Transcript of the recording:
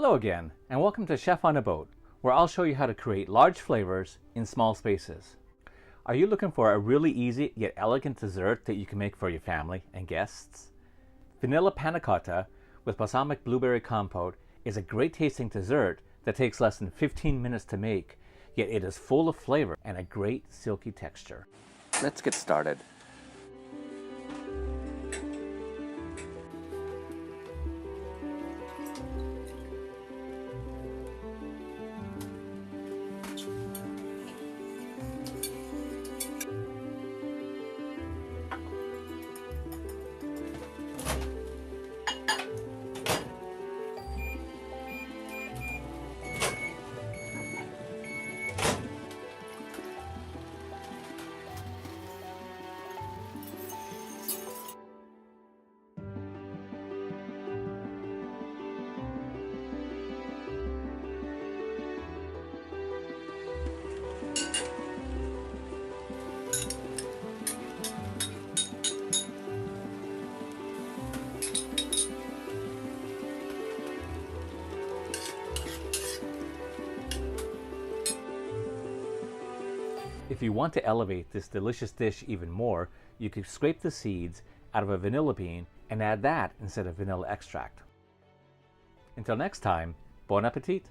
Hello again, and welcome to Chef on a Boat, where I'll show you how to create large flavors in small spaces. Are you looking for a really easy yet elegant dessert that you can make for your family and guests? Vanilla Panna Cotta with balsamic blueberry compote is a great tasting dessert that takes less than 15 minutes to make, yet it is full of flavor and a great silky texture. Let's get started. If you want to elevate this delicious dish even more, you could scrape the seeds out of a vanilla bean and add that instead of vanilla extract. Until next time, bon appetit!